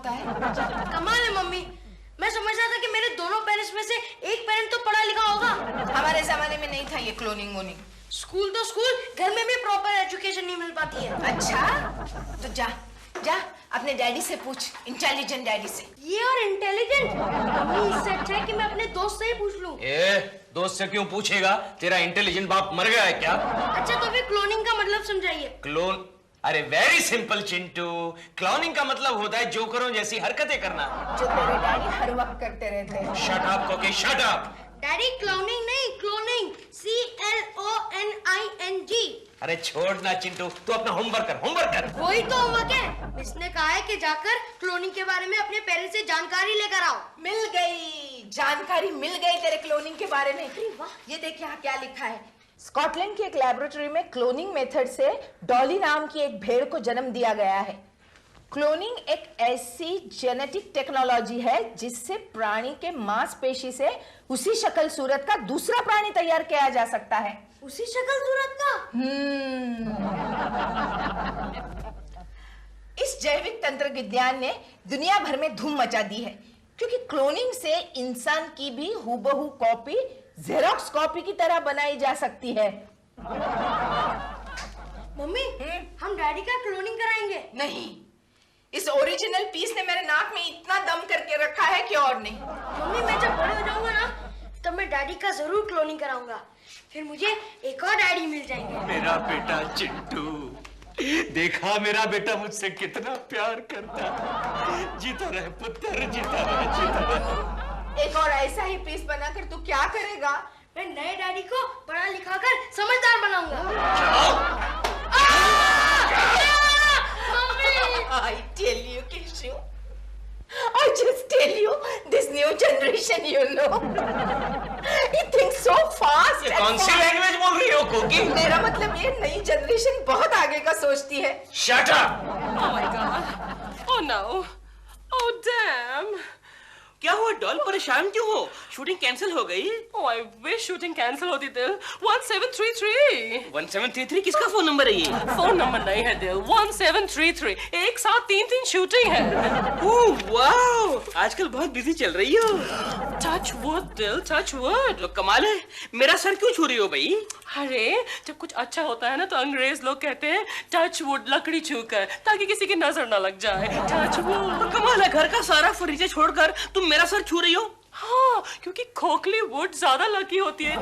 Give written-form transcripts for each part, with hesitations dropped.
आता है। कमाल है मम्मी, मैं समझ रहा था कि मेरे दोनों पेरेंट्स में से एक पेरेंट तो पढ़ा लिखा होगा। हमारे जमाने में नहीं था ये क्लोनिंग वोनिंग। स्कूल तो स्कूल, घर में भी प्रॉपर एजुकेशन नहीं मिल पाती है। अच्छा, तो जा जा अपने डैडी से पूछ, इंटेलिजेंट डैडी से। ये और इंटेलिजेंट? मम्मी, इससे अच्छा है कि मैं अपने दोस्त से ही पूछ लूं। दोस्त से क्यों पूछेगा? तेरा इंटेलिजेंट बाप मर गया है क्या? अच्छा, तो फिर क्लोनिंग का मतलब समझाइए। क्लोन? अरे वेरी सिंपल चिंटू, क्लोनिंग का मतलब होता है जो करो जैसी हरकतें करना, जो तेरे डैडी हर वक्त करते रहते हैं। शट अप कोकी, शट अप। डैडी, क्लोनिंग नहीं, क्लोनिंग, CLONING। अरे छोड़ ना चिंटू, तू अपना होमवर्क कर, होमवर्क कर। वही तो होमवर्क है। इसने कहा है कि जाकर क्लोनिंग के बारे में अपने पेरेंट्स से जानकारी लेकर आओ। मिल गई जानकारी, मिल गई तेरे क्लोनिंग के बारे में। ये देख यहाँ क्या लिखा है। स्कॉटलैंड की एक लैबोरेटरी में क्लोनिंग मेथड से डॉली नाम की एक भेड़ को जन्म दिया गया है। क्लोनिंग एक ऐसी जेनेटिक टेक्नोलॉजी है जिससे प्राणी के मांसपेशी से उसी शक्ल सूरत का दूसरा प्राणी तैयार किया जा सकता है। उसी शक्ल सूरत का? इस जैविक तंत्र विज्ञान ने दुनिया भर में धूम मचा दी है, क्योंकि क्लोनिंग से इंसान की भी हूबहू कॉपी जेरोक्स कॉपी की तरह बनाई जा सकती है। मम्मी, हम डैडी का क्लोनिंग कराएंगे? नहीं, इस ओरिजिनल पीस ने मेरे नाक में इतना दम करके रखा है कि और नहीं। मम्मी, मैं जब बड़े हो जाऊंगा ना, तब मैं डैडी का जरूर क्लोनिंग कराऊंगा। फिर मुझे एक और डैडी मिल जाएंगे। मेरा बेटा चिंटू, देखा मेरा बेटा मुझसे कितना प्यार करता है। जीता रहे पुत्र, जीता रहे, जीता रहे। एक और ऐसा ही पीस बनाकर तू क्या करेगा? मैं नए डैडी को पढ़ा लिखा कर समझदार बनाऊंगा। I tell you, Kishu. I just tell you, this new generation, you know, he thinks so fast. ये कौन सी लैंग्वेज बोल रही हो कोकी? मेरा मतलब ये नई जनरेशन बहुत आगे का सोचती है। Shut up! Oh my God! Oh no! Oh damn! क्या हुआ डॉल, परेशान क्यों हो? शूटिंग कैंसिल हो गई? Oh, I wish shooting cancel होती दिल। 1733। 1733 किसका फोन नंबर है ये? फोन नंबर नहीं है दिल, 1733। एक साथ 3 शूटिंग है। ओह वाओ, आजकल बहुत बिजी चल रही हो। टच वुड दिल, टच वुड। तो कमाल है, मेरा सर क्यों छू रही हो भाई? अरे जब कुछ अच्छा होता है ना तो अंग्रेज लोग कहते हैं टच वुड, लकड़ी छूकर, ताकि किसी की नजर ना लग जाए। Touch wood. तो कमाल है, घर का सारा फर्नीचर छोड़कर तुम मेरा सर छू रही हो? हाँ, क्योंकि खोखली वुड ज्यादा लकी होती है।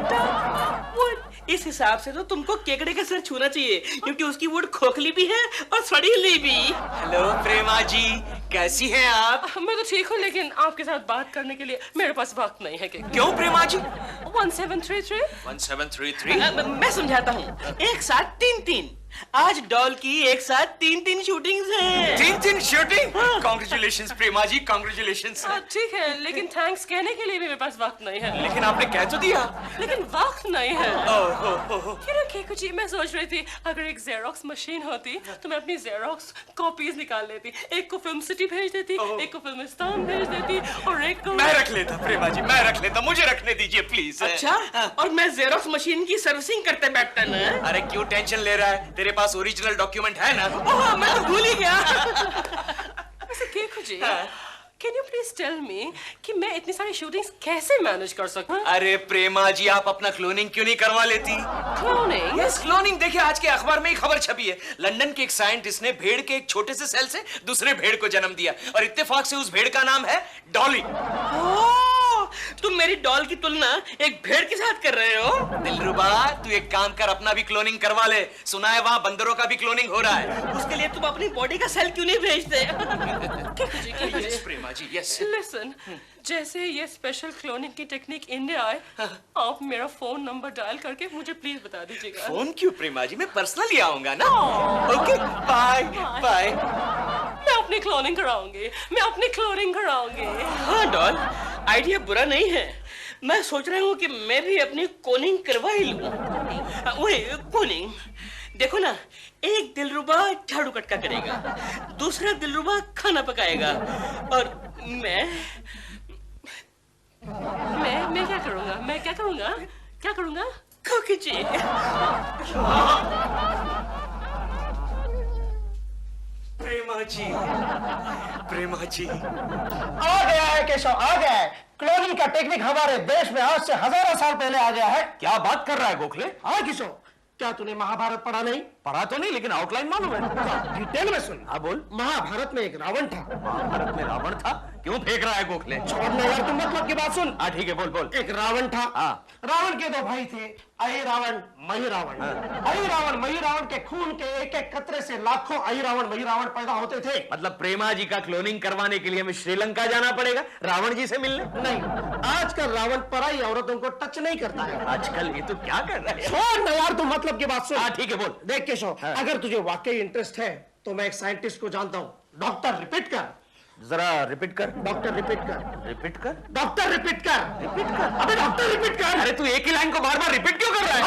वुड, इस हिसाब से तो तुमको केकड़े का सर छूना चाहिए, क्योंकि उसकी वुड खोखली भी है और सड़ी हुई भी। हेलो प्रेमा जी, कैसी हैं आप? मैं तो ठीक हूँ, लेकिन आपके साथ बात करने के लिए मेरे पास वक्त नहीं है। क्यों प्रेमा जी? 1733। 1733? मैं समझाता हूँ, एक साथ 3 आज डॉल की एक साथ 3 शूटिंग्स हैं। 3 शूटिंग? Congratulations प्रेमा जी, congratulations। ठीक है, लेकिन थैंक्स कहने के लिए भी मेरे पास वक्त नहीं है। लेकिन आपने कह तो दिया। लेकिन वक्त नहीं है। ओह, केकू जी, मैं सोच रही थी अगर एक जेरोक्स मशीन होती तो मैं अपनी जेरोक्स कॉपीज निकाल लेती। एक को फिल्म सिटी भेज देती, एक को फिल्मिस्तान भेज देती, और एक को मैं रख लेता प्रेमा जी, मैं रख लेता, मुझे रखने दीजिए प्लीज। अच्छा, और मैं जेरोक्स मशीन की सर्विसिंग करते बैठता ना। अरे क्यों टेंशन ले रहा है? तेरे पास ओरिजिनल डॉक्यूमेंट है ना? ओह, मैं तो भूल ही गया। वैसे केकू जी, Can you please tell me कि मैं इतनी सारी शूटिंग्स कैसे मैनेज कर सकूं? अरे प्रेमा जी, आप अपना क्लोनिंग क्यों नहीं करवा लेती? क्लोनिंग? Yes, cloning. देखिए आज के अखबार में ही खबर छपी है, लंदन के एक साइंटिस्ट ने भेड़ के एक छोटे से सेल से दूसरे भेड़ को जन्म दिया, और इत्तेफाक से उस भेड़ का नाम है डॉली। तुम मेरी डॉल की तुलना एक भेड़ के साथ कर रहे हो? दिलरुबा, तू एक काम कर, अपना भी क्लोनिंग करवा ले। सुना है वहाँ बंदरों का भी क्लोनिंग हो रहा है। उसके लिए तुम अपनी बॉडी का सेल क्यों नहीं भेजते? यस प्रेमा जी, यस। Listen, जैसे ये स्पेशल क्लोनिंग की टेक्निक इंडिया आए, आप मेरा फोन नंबर डायल करके मुझे प्लीज बता दीजिएगा। फोन क्यों प्रेमा जी, मैं पर्सनली आऊंगा ना। Okay, bye bye. मैं अपनी क्लोनिंग कराऊंगी, मैं अपनी क्लोनिंग कराऊंगी। हाँ डॉल, आइडिया बुरा नहीं है। मैं सोच रहा हूँ कि मैं भी अपनी कोनिंग करवा ही लूं। वही कोनिंग। देखो ना, एक दिलरुबा झाड़ू कटका करेगा, दूसरा दिलरुबा खाना पकाएगा, और मैं क्या करूंगा? मैं क्या करूंगा? क्या करूंगा? कोकी जी। प्रेमा प्रेमा जी, प्रेमा जी। आ गया है केशव, आ गया है। क्लोनिंग का टेक्निक हमारे देश में आज से हजारों साल पहले आ गया है। क्या बात कर रहा है गोखले? हाँ केशव, क्या तूने महाभारत पढ़ा नहीं? पढ़ा तो नहीं, लेकिन आउटलाइन मालूम है। डिटेल में सुन। हाँ बोल। महाभारत में एक रावण था। महाभारत में रावण था? क्यों फेंक रहा है गोखले? छोड़ना यार, तुम मतलब की बात सुन। हाँ ठीक है, बोल बोल। एक रावण था। हाँ। रावण के दो भाई थे, अहि रावण, मही रावण। अहि रावण, मही रावण के खून के एक एक कतरे से लाखों अहि रावण, मही रावण पैदा होते थे। मतलब प्रेमा जी का क्लोनिंग करवाने के लिए हमें श्रीलंका जाना पड़ेगा रावण जी से मिलने? नहीं, आजकल रावण पराई औरतों को टच नहीं करता है। आजकल ये तो क्या कर रहा है? छोड़ ना यार, तुम मतलब की बात सुन। हाँ ठीक है, बोल। देख केशव, अगर तुझे वाकई इंटरेस्ट है तो मैं एक साइंटिस्ट को जानता हूँ। डॉक्टर रिपीट कर। जरा रिपीट कर। डॉक्टर रिपीट कर। रिपीट कर। डॉक्टर रिपीट कर। रिपीट कर। अबे डॉक्टर रिपीट कर। अरे तू एक ही लाइन को बार बार रिपीट क्यों कर रहा है?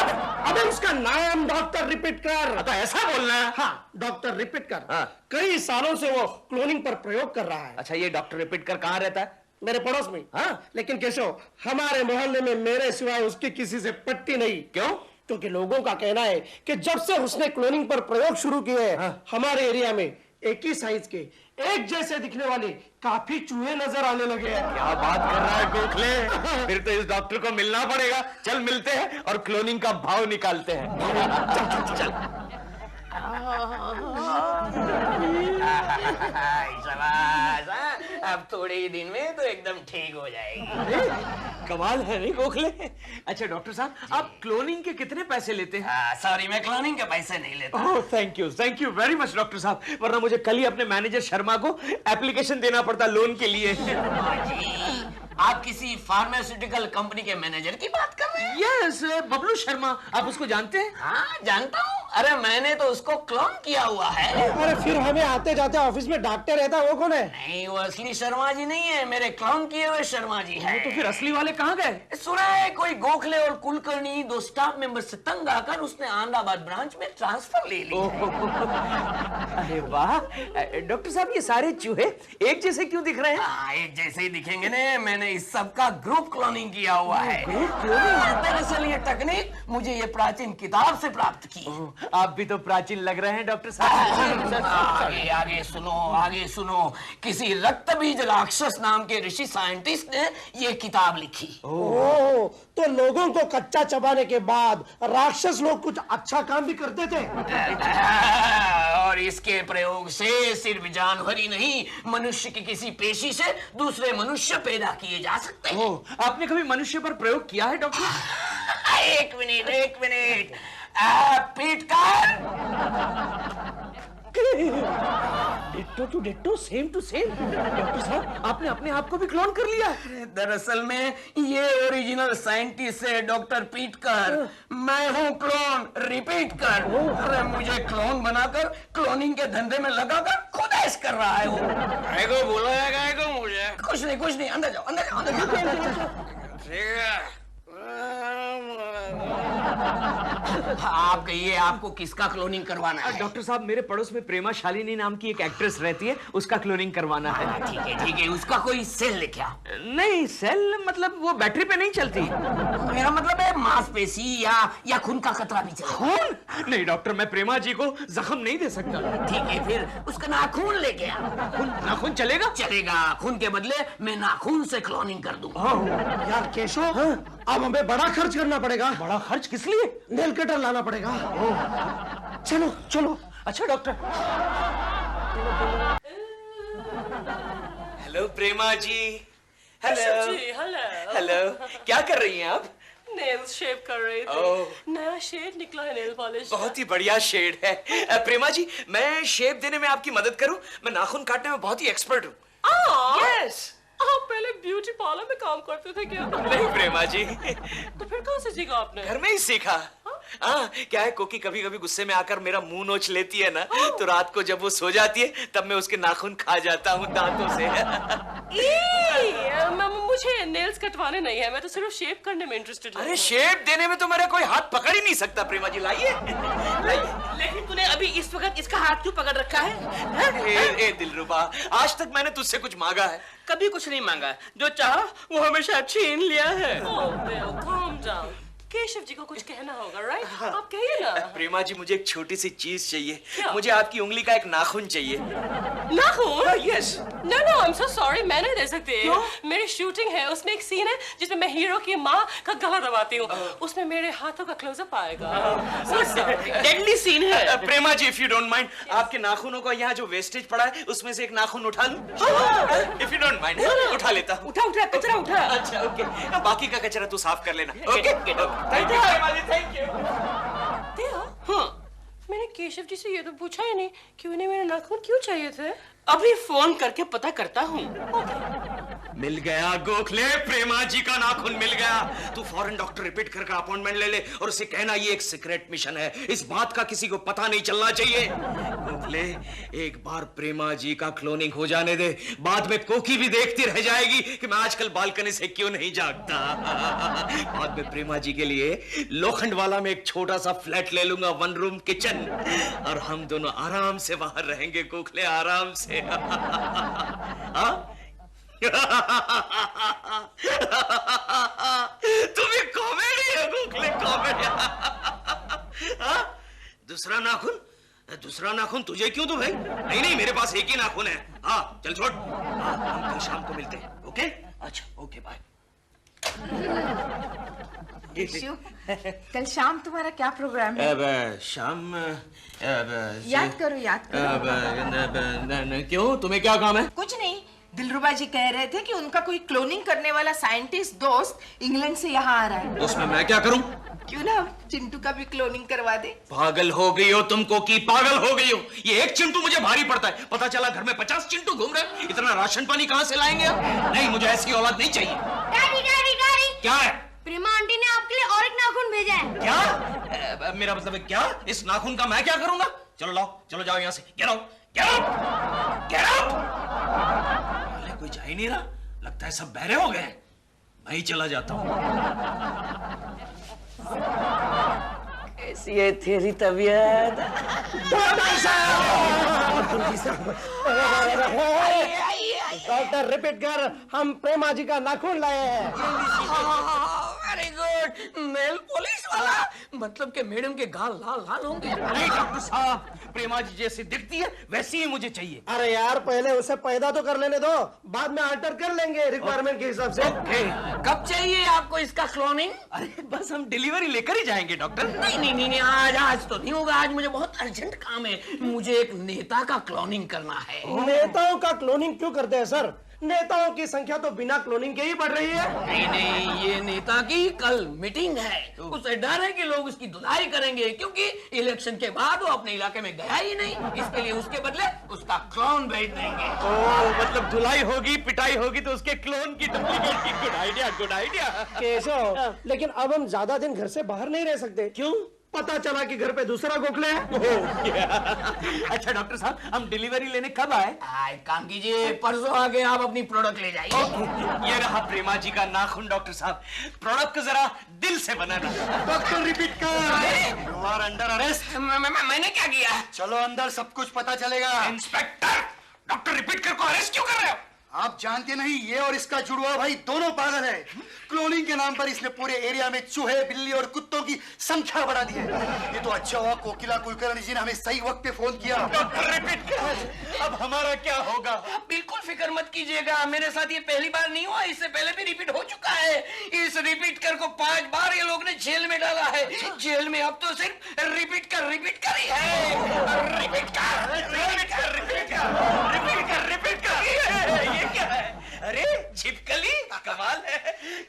अबे उसका नाम डॉक्टर रिपीट कर। तो ऐसा बोलना है? हाँ, डॉक्टर रिपीट कर। हाँ। कई सालों से वो क्लोनिंग पर प्रयोग कर रहा है। अच्छा, ये डॉक्टर रिपीट कर कहाँ रहता है? मेरे पड़ोस में। हाँ। लेकिन केशव, हमारे मोहल्ले में मेरे सिवाय उसकी किसी से पट्टी नहीं। क्यों? क्योंकि लोगों का कहना है कि जब से उसने क्लोनिंग पर प्रयोग शुरू किए हैं, हमारे एरिया में एक ही साइज के एक जैसे दिखने वाले काफी चूहे नजर आने लगे हैं। क्या बात कर रहा है गोखले? फिर तो इस डॉक्टर को मिलना पड़ेगा। चल मिलते हैं और क्लोनिंग का भाव निकालते हैं। चल। अब थोड़े ही दिन में तो एकदम ठीक हो जाएगी। कमाल है नहीं गोखले? अच्छा डॉक्टर साहब, आप क्लोनिंग के कितने पैसे लेते हैं? सॉरी, मैं क्लोनिंग के पैसे नहीं लेता। Oh thank you very much doctor साहब, वरना मुझे कल ही अपने मैनेजर शर्मा को एप्लीकेशन देना पड़ता लोन के लिए। जी, आप किसी फार्मास्यूटिकल कंपनी के मैनेजर की बात कर रहे हैं? यस, बबलू शर्मा, आप उसको जानते हैं? हाँ, जानता हूँ। अरे मैंने तो उसको क्लोन किया हुआ है। अरे फिर हमें आते जाते ऑफिस में डांटते रहता, वो कौन है? नहीं, वो असली शर्मा जी नहीं है, मेरे क्लोन किए हुए शर्मा जी है। तो फिर असली वाले कहाँ गए? सुना है कोई गोखले और कुलकर्णी दो स्टाफ मेंबर से तंग आकर उसने अहमदाबाद ब्रांच में ट्रांसफर ले ली है। अरे वाह डॉक्टर साहब, ये सारे चूहे एक जैसे क्यों दिख रहे हैं? हाँ, एक जैसे ही दिखेंगे ने। मैंने इस सबका ग्रुप क्लोनिंग किया हुआ है। दरअसल ये तकनीक मुझे ये प्राचीन किताब से प्राप्त की। आप भी तो प्राचीन लग रहे हैं डॉक्टर साहब। आगे आगे सुनो, आगे सुनो। किसी रक्तबीज राक्षस नाम के ऋषि साइंटिस्ट ने ये किताब लिखी। ओह, तो लोगों को कच्चा चबाने के बाद राक्षस लोग कुछ अच्छा काम भी करते थे। और इसके प्रयोग से सिर्फ जानवर ही नहीं, मनुष्य की किसी पेशी से दूसरे मनुष्य पैदा किए जा सकते हैं। आपने कभी मनुष्य पर प्रयोग किया है डॉक्टर? एक मिनट। पीट कर। Ditto to ditto, same to same. Doctor साहब, आपने अपने आप को भी क्लोन कर लिया है? दरअसल में ये ओरिजिनल साइंटिस्ट है डॉक्टर पीट कर। मैं हूँ क्लोन रिपीट कर। अरे मुझे क्लोन बनाकर क्लोनिंग के धंधे में लगाकर खुद ऐश कर रहा है वो। को बोला मुझे? कुछ नहीं, अंदर जाओ, अंदर जाओ। आप कहिए, आपको किसका क्लोनिंग करवाना है? डॉक्टर साहब, मेरे पड़ोस में प्रेमा शालिनी नाम की एक एक्ट्रेस रहती है, उसका क्लोनिंग करवाना है। ठीक है। उसका कोई सेल है क्या? नहीं, सेल मतलब वो बैटरी पे नहीं चलती। मेरा मतलब है मांसपेशी या खून का कतरा भी चले। खून? नहीं डॉक्टर, मैं प्रेमा जी को जख्म नहीं दे सकता। ठीक है, फिर उसका नाखून लेके आ। नाखून चलेगा? चलेगा। खून के बदले मैं नाखून से क्लोनिंग कर दूंगा। यार केशव, अब हमें बड़ा खर्च करना पड़ेगा। बड़ा खर्च किस लिए? नेल कटर लाना पड़ेगा। चलो। अच्छा डॉक्टर। हेलो प्रेमा जी। हेलो। क्या कर रही हैं आप? नेल्स शेव कर रही ओह। थी। नया शेड निकला है नेल पॉलिश। बहुत ही बढ़िया शेड है। प्रेमा जी, मैं शेप देने में आपकी मदद करूं? मैं नाखून काटने में बहुत ही एक्सपर्ट हूं। यस। आप पहले ब्यूटी पार्लर में काम करते थे क्या? नहीं प्रेमा जी, तो फिर कहाँ से सीखा आपने? घर में ही सीखा। क्या है, कोकी कभी कभी गुस्से में आकर मेरा मुंह नोच लेती है ना, तो रात को जब वो सो जाती है तब मैं उसके नाखून खा जाता हूँ दांतों से। मुझे नेल्स कटवाने नहीं है, मैं तो सिर्फ शेव करने में इंटरेस्टेड हूँ। अरे शेप देने में तो मेरा कोई हाथ पकड़ ही नहीं सकता प्रेमा जी। लाइए। लेकिन तूने अभी इस वक्त इसका हाथ क्यों पकड़ रखा है? ए दिलरुबा, आज तक मैंने तुझसे कुछ मांगा है? कभी कुछ नहीं मांगा। जो चाहा वो हमेशा छीन लिया है। Oh, Bill, calm down. Keshav ji को कुछ कहना होगा, राइट? आप कहिए ना। प्रेमा जी, मुझे एक छोटी सी चीज चाहिए। क्या? मुझे आपकी उंगली का एक नाखून चाहिए। नाखून? Yes. No no, I am so sorry, मैं नहीं दे सकती। मेरी शूटिंग है, उसमें एक सीन है जिसमें मैं हीरो की माँ का गला दबाती हूँ। उसमें मेरे हाथों का क्लोजअप आएगा। डेडली सीन है। प्रेमा जी, इफ यू डोंट माइंड, आपके नाखूनों का यहाँ जो वेस्टेज पड़ा है उसमें से एक नाखून उठा लूं? इफ यू डोंट माइंड, उठा लेता हूँ। उठा उठा कचरा उठा। अच्छा, ओके। बाकी का कचरा तू साफ कर लेना। Okay, get up. Thank you Prema ji, thank you. हाँ, मैंने केशव जी से ये तो पूछा ही नहीं कि उन्हें मेरे नाखून क्यों चाहिए थे। अभी फोन करके पता करता हूँ। मिल गया गोखले, प्रेमा जी का नाखून मिल गया। तू फॉरेन डॉक्टर रिपीट कर अपॉइंटमेंट ले ले और उसे कहना ये एक सीक्रेट मिशन है, इस बात का किसी को पता नहीं चलना चाहिए। गोखले, एक बार प्रेमा जी का क्लोनिंग हो जाने दे, बाद में कोकी भी देखती रह जाएगी कि मैं आजकल बालकनी से क्यों नहीं जागता। बाद में प्रेमा जी के लिए लोखंड वाला में एक छोटा सा फ्लैट ले लूंगा, 1 रूम किचन, और हम दोनों आराम से बाहर रहेंगे गोखले, आराम से। हाँ? तुम्हें कॉमेडी है गोखले, कॉमेडी। दूसरा नाखून तुझे क्यों दूं भाई? नहीं नहीं, मेरे पास एक ही नाखून है। हाँ चल छोड़, हम कल शाम को मिलते हैं। ओके? अच्छा, ओके, बाय। केशव, कल शाम तुम्हारा क्या प्रोग्राम है? शाम याद करो। क्यों, तुम्हें क्या काम है? कुछ नहीं, दिलरुबा जी कह रहे थे कि उनका कोई क्लोनिंग करने वाला साइंटिस्ट दोस्त इंग्लैंड से यहाँ आ रहा है। उसमें मैं क्या करूं? क्यों ना चिंटू का भी क्लोनिंग करवा दे। पागल हो गई हो तुमको की पागल हो गई हो? ये एक चिंटू मुझे भारी पड़ता है, पता चला घर में 50 चिंटू घूम रहे। इतना राशन पानी कहाँ से लाएंगे आप? नहीं, मुझे ऐसी औलाद नहीं चाहिए। डैडी डैडी डैडी, क्या है? प्रेमा आंटी ने आपके लिए और एक नाखून भेजा है। क्या? मेरा मतलब है क्या? इस नाखून का मैं क्या करूंगा? चलो लाओ, चलो जाओ यहाँ से। Get out, get out, get out. कोई जा ही नहीं रहा, लगता है सब बहरे हो गए। मैं ही चला जाता हूँ। कैसी है तेरी तबीयत? डॉक्टर रिपीट कर, हम प्रेमा जी का नाखून लाए हैं। वेरी गुड, मेल पुलिस वाला, मतलब कि मैडम के गाल लाल लाल होंगे। नहीं डॉक्टर साहब, प्रेमा जी जैसी दिखती है वैसी ही मुझे चाहिए। अरे यार, पहले उसे पैदा तो कर लेने दो, बाद में अल्टर कर लेंगे रिक्वायरमेंट के हिसाब से। कब चाहिए आपको इसका क्लोनिंग? अरे बस हम डिलीवरी लेकर ही जाएंगे डॉक्टर। नहीं, आज तो नहीं होगा। आज मुझे बहुत अर्जेंट काम है। मुझे एक नेता का क्लोनिंग करना है। नेताओं का क्लोनिंग क्यों करते हैं सर? नेताओं की संख्या तो बिना क्लोनिंग के ही बढ़ रही है। नहीं, ये नेता की कल मीटिंग है। उसे डर है कि लोग उसकी धुलाई करेंगे, क्योंकि इलेक्शन के बाद वो अपने इलाके में गया ही नहीं। इसके लिए उसके बदले उसका क्लोन भेज देंगे। मतलब धुलाई होगी, पिटाई होगी तो उसके क्लोन की डुप्लीकेट की। Good idea, good idea. Keshav, लेकिन अब हम ज्यादा दिन घर से बाहर नहीं रह सकते। क्यों? पता चला कि घर पे दूसरा गोखले है। अच्छा डॉक्टर साहब, हम डिलीवरी लेने कब आए? एक काम कीजिए, परसों आके आप अपनी प्रोडक्ट ले जाइए। ये रहा प्रेमा जी का नाखून डॉक्टर साहब। प्रोडक्ट जरा दिल से बनाना। डॉक्टर रिपीट कर, यू आर अंडर अरेस्ट। मैंने क्या किया? चलो अंदर, सब कुछ पता चलेगा। इंस्पेक्टर, डॉक्टर रिपीट कर को अरेस्ट क्यों कर रहे हो? आप जानते नहीं, ये और इसका जुड़वा भाई दोनों पागल है। क्लोनिंग के नाम पर इसने पूरे एरिया में चूहे, बिल्ली और कुत्तों की संख्या बढ़ा दी है। ये तो अच्छा हुआ कोकिला कुलकर्णी जी ने हमें सही वक्त पे फोन किया। डॉक्टर रिपीट कर, अब हमारा क्या होगा? आप बिल्कुल फिक्र मत कीजिएगा, मेरे साथ ये पहली बार नहीं हुआ, इससे पहले भी रिपीट हो चुका है। इस रिपीट कर को 5 बार ये लोग ने जेल में डाला है। जेल में अब तो सिर्फ रिपीट कर ही है। रिपीट कर, रिपीट कर, रिपीट कर, रिपीट कर, रिपीट कर। ये क्या है? अरे छिपकली, कमाल है,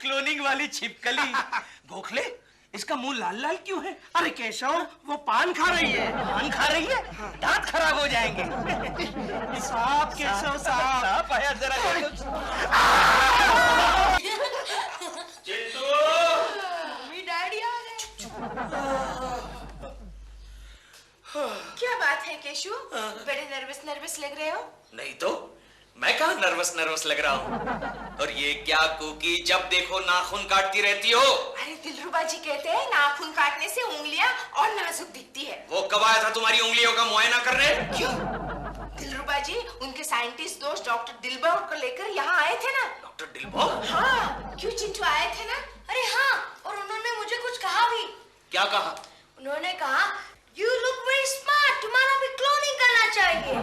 क्लोनिंग वाली छिपकली। गोखले, इसका मुंह लाल लाल क्यों है? अरे केशव, वो पान खा रही है। पान खा रही है? दांत खराब हो जाएंगे। साहब, केशव साहब, साहब आया जरा। डैडी आ गए। क्या बात है केशु, बड़े नर्वस लग रहे हो? नहीं तो मैं कहाँ नर्वस लग रहा हूँ। और ये क्या कुकी, जब देखो नाखून काटती रहती हो? अरे दिलरुबा जी कहते हैं नाखून काटने से उंगलियां और नाजुक दिखती है। वो कब आया था तुम्हारी उंगलियों का मुआयना करने? क्यों? दिलरुबा जी उनके साइंटिस्ट दोस्त डॉक्टर दिलबर को लेकर यहाँ आए थे ना। डॉक्टर दिलबर? हाँ, क्यों चिंटू आए थे ना? अरे हाँ, और उन्होंने मुझे कुछ कहा क्या कहा? उन्होंने कहा यू लुक वेरी स्मार्ट, तुम्हारा भी क्लोनिंग करना चाहिए।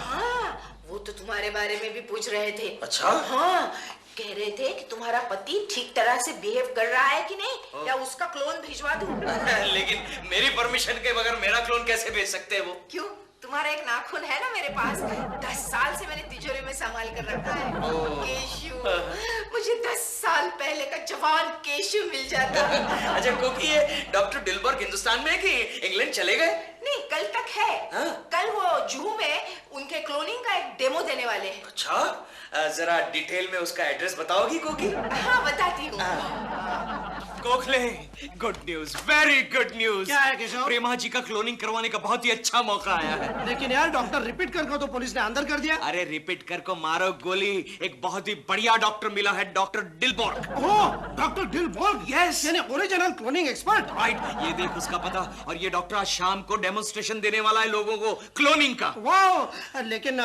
हाँ, वो तो तुम्हारे बारे में भी पूछ रहे थे। अच्छा? हाँ, कह रहे थे कि तुम्हारा पति ठीक तरह से बिहेव कर रहा है कि नहीं, या उसका क्लोन भिजवा दूं। लेकिन मेरी परमिशन के बगैर मेरा क्लोन कैसे भेज सकते हैं वो? क्यों? तुम्हारा एक नाखून है ना मेरे पास, 10 साल से मैंने तिजोरी में संभाल कर रखा है। केशु, मुझे 10 साल पहले का जवान केशु मिल जाता। अच्छा क्योंकि ये डॉक्टर डिलबर्ग हिंदुस्तान में है कि इंग्लैंड चले गए? नहीं, कल तक है। हाँ? कल वो जूहू में उनके क्लोनिंग का एक डेमो देने वाले हैं। अच्छा, जरा डिटेल में उसका एड्रेस बताओगी कोकी? हाँ, बताती हूँ। Gokhale, good news, very good news. क्या है केशव? प्रेमा जी का क्लोनिंग करवाने का बहुत ही अच्छा मौका आया है। लेकिन यार डॉक्टर रिपीट कर को तो पुलिस ने अंदर कर दिया। अरे रिपीट कर को मारो गोली, एक बहुत ही बढ़िया डॉक्टर मिला है, डॉक्टर डिलबर्ग। ओह, डॉक्टर डिलबर्ग। Yes. यानी ओरिजिनल क्लोनिंग एक्सपर्ट। राइट, ये देख उसका पता। और ये डॉक्टर आज शाम को डेमोन्स्ट्रेशन देने वाला है लोगों को क्लोनिंग का। वाह, लेकिन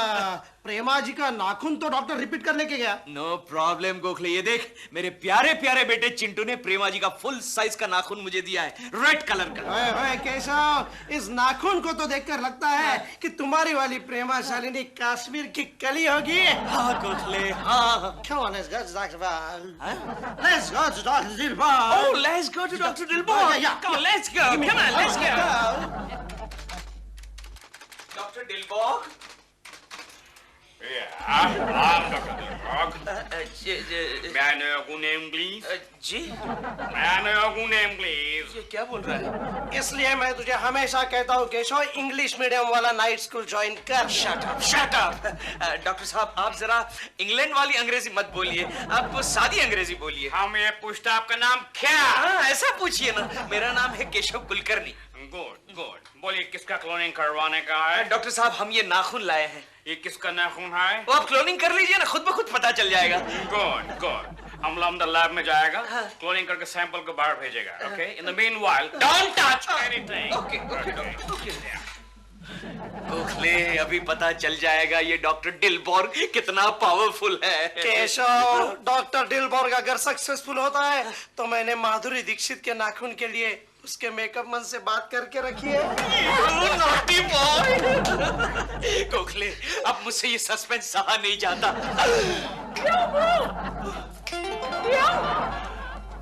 प्रेमा जी का नाखून तो डॉक्टर रिपीट कर लेके गया। नो प्रॉब्लम गोखले, ये देख मेरे प्यारे प्यारे बेटे चिंटू ने प्रेमा जी का फुल साइज का नाखून मुझे दिया है, रेड कलर का। ओए ओए केशव, इस नाखून को तो देखकर लगता है कि तुम्हारी वाली प्रेमा शालिनी कश्मीर की कली होगी। हाँ गोखले, हाँ। Come on, let's go to Dr. Dilbog. Let's go to Dr. Dilbog. Oh, let's go to Dr. Dilbog. Yeah. Come on, let's go. Come on, let's go. Dr. Dilbog. I'm Dr. Dilbog. May I know your name, please? Ji, May I know your name, please? ये क्या बोल रहा है? इसलिए मैं तुझे हमेशा कहता हूँ केशव, इंग्लिश मीडियम वाला नाइट स्कूल ज्वाइन कर। Shut up. डॉक्टर साहब, आप जरा इंग्लैंड वाली अंग्रेजी मत बोलिए, आप सादी अंग्रेजी बोलिए। हम ये पूछता आपका नाम क्या? हाँ, ऐसा पूछिए ना। मेरा नाम है केशव कुलकर्णी। गुड गुड, बोलिए किसका क्लोनिंग करवाने का है? डॉक्टर साहब, हम ये नाखून लाए हैं। ये किसका नाखून है? वो आप क्लोनिंग कर लीजिए ना, खुद ब खुद पता चल जाएगा। गुड गुड, हम अंदर लैब में जाएगा, क्लोनिंग करके सैंपल को बाहर भेजेगा। Okay, in the meanwhile don't touch anything. Okay okay. Gokhale, अभी पता चल जाएगा ये डॉक्टर डिलबर्ग कितना पावरफुल है। केशव, डॉक्टर डिलबर्ग अगर सक्सेसफुल होता है तो मैंने माधुरी दीक्षित के नाखून के लिए उसके मेकअप मन से बात करके रखी है। Naughty boy. गोखले, अब मुझसे ये सस्पेंस सहा नहीं जाता।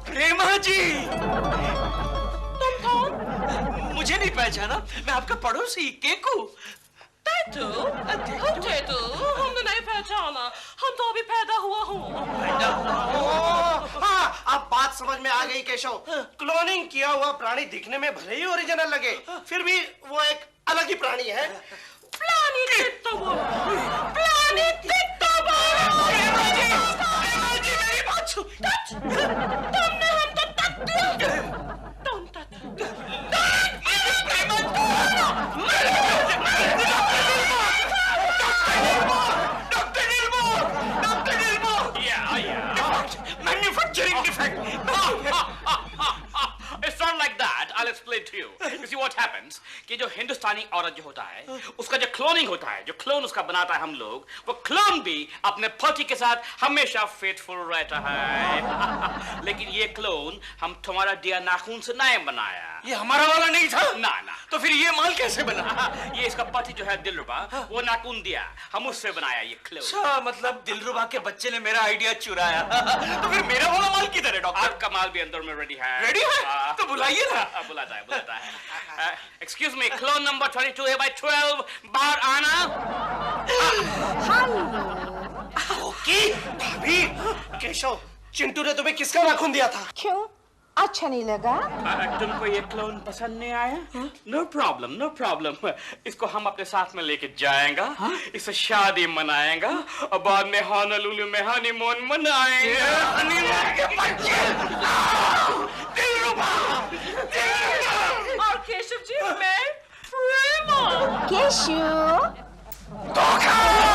प्रेमा जी, तुम कौन? मुझे नहीं पहचाना? मैं आपका पड़ोसी केकू। टेटू? हम टेटू? हमने नहीं पहचाना, हम तो अभी पैदा हुआ हूँ। हाँ, अब बात समझ में आ गई केशव। क्लोनिंग किया हुआ प्राणी दिखने में भले ही ओरिजिनल लगे, फिर भी वो एक अलग ही प्राणी है। प्लानी टिट्टो बोलो, प्लानी टिट्टो बोलो। मेरी बात सुन। तुमने हमको टच दिया। Don't touch. Manufacturing defect. It's not like that. I'll explain to you. You see what happens? कि जो हिंदुस्तानी औरत जो होता है, उसका जो क्लोनिंग होता है, जो क्लोन उसका बनाता है हम लोग, वो क्लोन भी अपने पति के साथ हमेशा फेथफुल रहता है। लेकिन ये क्लोन हम तुम्हारा दिया नाखून से नहीं बनाया। ये हमारा वाला नहीं था? ना ना। तो फिर ये माल कैसे बना? ये इसका पति जो है दिलरुबा, वो नाखून दिया, हम उससे बनाया ये क्लोन। अच्छा, मतलब दिलरुबा के बच्चे ने मेरा आइडिया चुराया। तो फिर मेरा वाला माल किधर है डॉक्टर? आपका माल भी अंदर में रेडी है। रेडी है? तो बुलाइए ना। बुलाता है। Excuse me, clone number 22A/12 बाहर आना। ओके। भाभी, केशव, चिंटू ने तुम्हें किसका नाखून दिया था? क्यों? अच्छा नहीं लगा? तुमको ये क्लोन पसंद नहीं आया? No problem, no problem. इसको हम अपने साथ में लेके जाएंगा, इससे शादी मनाएगा और बाद में हॉनोलुलु में हनीमून मनाएंगे। और केशव जी, मैं प्रेमा। केशु, धोखा।